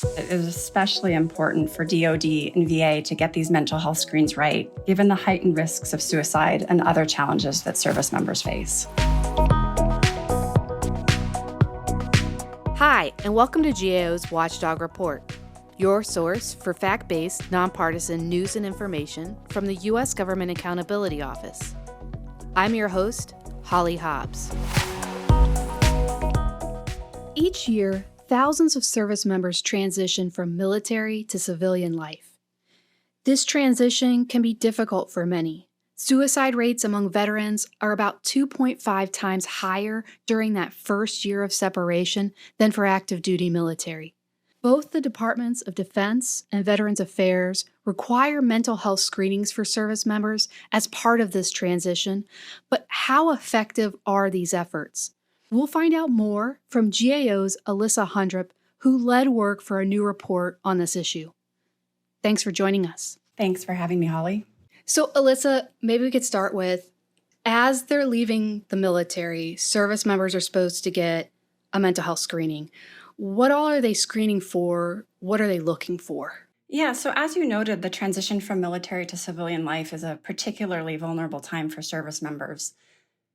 It is especially important for DoD and VA to get these mental health screens right, given the heightened risks of suicide and other challenges that service members face. Hi, and welcome to GAO's Watchdog Report, your source for fact-based, nonpartisan news and information from the U.S. Government Accountability Office. I'm your host, Holly Hobbs. Each year, thousands of service members transition from military to civilian life. This transition can be difficult for many. Suicide rates among veterans are about 2.5 times higher during that first year of separation than for active duty military. Both the Departments of Defense and Veterans Affairs require mental health screenings for service members as part of this transition, but how effective are these efforts? We'll find out more from GAO's Alyssa Hundrup, who led work for a new report on this issue. Thanks for joining us. Thanks for having me, Holly. So, Alyssa, maybe we could start with, as they're leaving the military, service members are supposed to get a mental health screening. What all are they screening for? What are they looking for? Yeah, so as you noted, the transition from military to civilian life is a particularly vulnerable time for service members.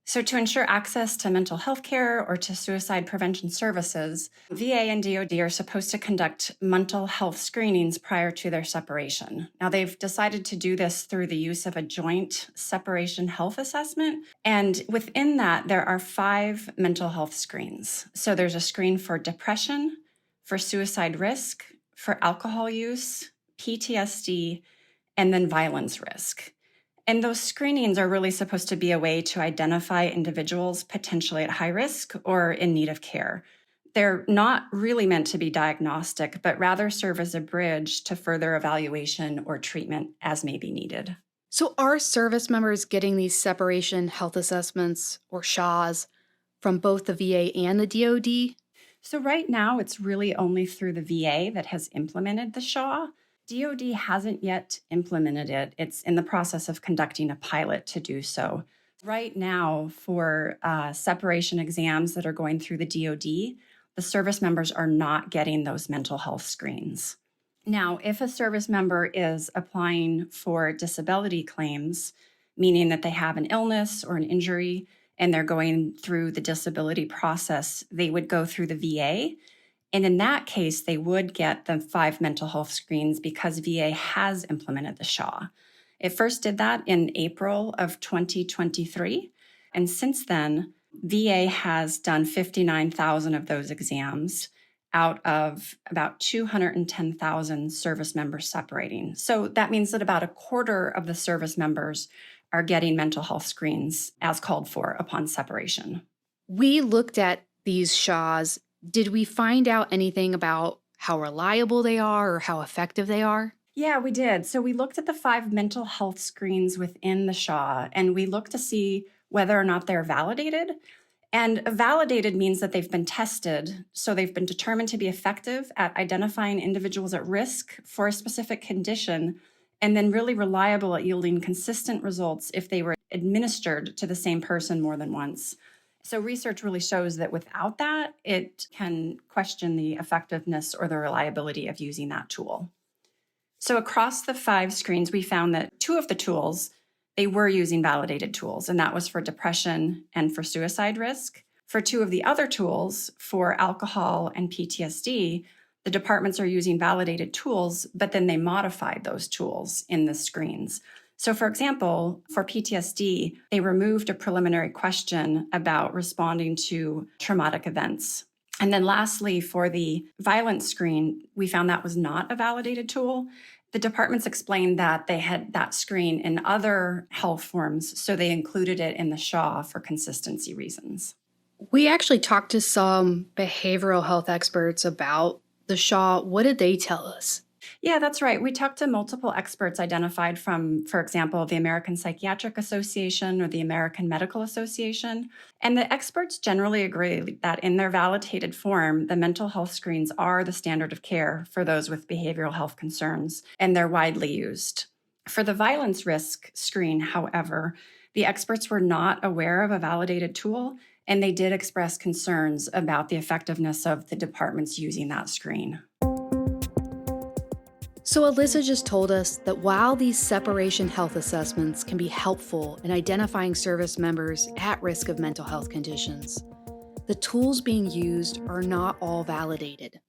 So to ensure access to mental health care or to suicide prevention services, VA and DoD are supposed to conduct mental health screenings prior to their separation. Now, they've decided to do this through the use of a joint separation health assessment. And within that, there are 5 mental health screens. So there's a screen for depression, for suicide risk, for alcohol use, PTSD, and then violence risk. And those screenings are really supposed to be a way to identify individuals potentially at high risk or in need of care. They're not really meant to be diagnostic, but rather serve as a bridge to further evaluation or treatment as may be needed. So are service members getting these separation health assessments, or SHAs, from both the VA and the DoD? So right now, it's really only through the VA that has implemented the SHA. DoD hasn't yet implemented it. It's in the process of conducting a pilot to do so. Right now, for separation exams that are going through the DoD, the service members are not getting those mental health screens. Now, if a service member is applying for disability claims, meaning that they have an illness or an injury, and they're going through the disability process, they would go through the VA. And in that case, they would get the 5 mental health screens because VA has implemented the SHA. It first did that in April of 2023. And since then, VA has done 59,000 of those exams out of about 210,000 service members separating. So that means that about a quarter of the service members are getting mental health screens as called for upon separation. We looked at these SHAs. Did we find out anything about how reliable they are or how effective they are? Yeah, we did. So we looked at the 5 mental health screens within the SHA, and we looked to see whether or not they're validated. And validated means that they've been tested. So they've been determined to be effective at identifying individuals at risk for a specific condition, and then really reliable at yielding consistent results if they were administered to the same person more than once. So research really shows that without that, it can question the effectiveness or the reliability of using that tool. So across the 5 screens, we found that 2 of the tools, they were using validated tools, and that was for depression and for suicide risk. For 2 of the other tools, for alcohol and PTSD, the departments are using validated tools, but then they modified those tools in the screens. So for example, for PTSD, they removed a preliminary question about responding to traumatic events. And then lastly, for the violence screen, we found that was not a validated tool. The departments explained that they had that screen in other health forms, so they included it in the SHA for consistency reasons. We actually talked to some behavioral health experts about the SHA. What did they tell us? Yeah, that's right. We talked to multiple experts identified from, for example, the American Psychiatric Association or the American Medical Association. And the experts generally agree that in their validated form, the mental health screens are the standard of care for those with behavioral health concerns, and they're widely used. For the violence risk screen, however, the experts were not aware of a validated tool, and they did express concerns about the effectiveness of the departments using that screen. So Alyssa just told us that while these separation health assessments can be helpful in identifying service members at risk of mental health conditions, the tools being used are not all validated.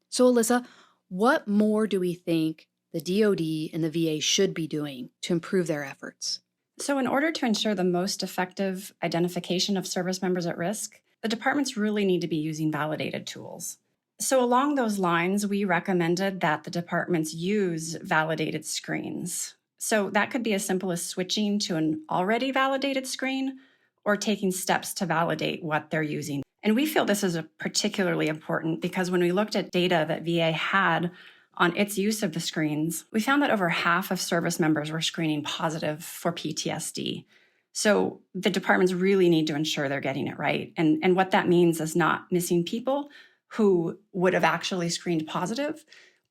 So Alyssa, what more do we think the DoD and the VA should be doing to improve their efforts? So in order to ensure the most effective identification of service members at risk, the departments really need to be using validated tools. So along those lines, we recommended that the departments use validated screens. So that could be as simple as switching to an already validated screen or taking steps to validate what they're using. And we feel this is particularly important because when we looked at data that VA had on its use of the screens, we found that over half of service members were screening positive for PTSD. So the departments really need to ensure they're getting it right. And what that means is not missing people who would have actually screened positive,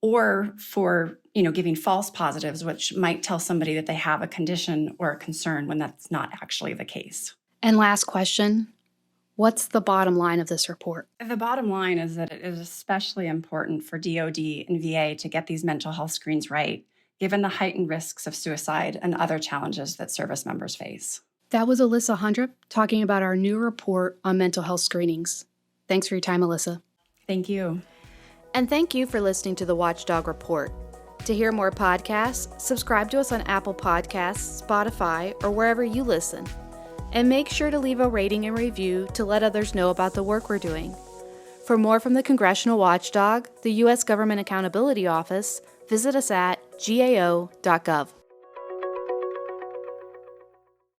or for giving false positives, which might tell somebody that they have a condition or a concern when that's not actually the case. And last question, what's the bottom line of this report? The bottom line is that it is especially important for DoD and VA to get these mental health screens right, given the heightened risks of suicide and other challenges that service members face. That was Alyssa Hundrup talking about our new report on mental health screenings. Thanks for your time, Alyssa. Thank you. And thank you for listening to the Watchdog Report. To hear more podcasts, subscribe to us on Apple Podcasts, Spotify, or wherever you listen. And make sure to leave a rating and review to let others know about the work we're doing. For more from the Congressional Watchdog, the U.S. Government Accountability Office, visit us at gao.gov.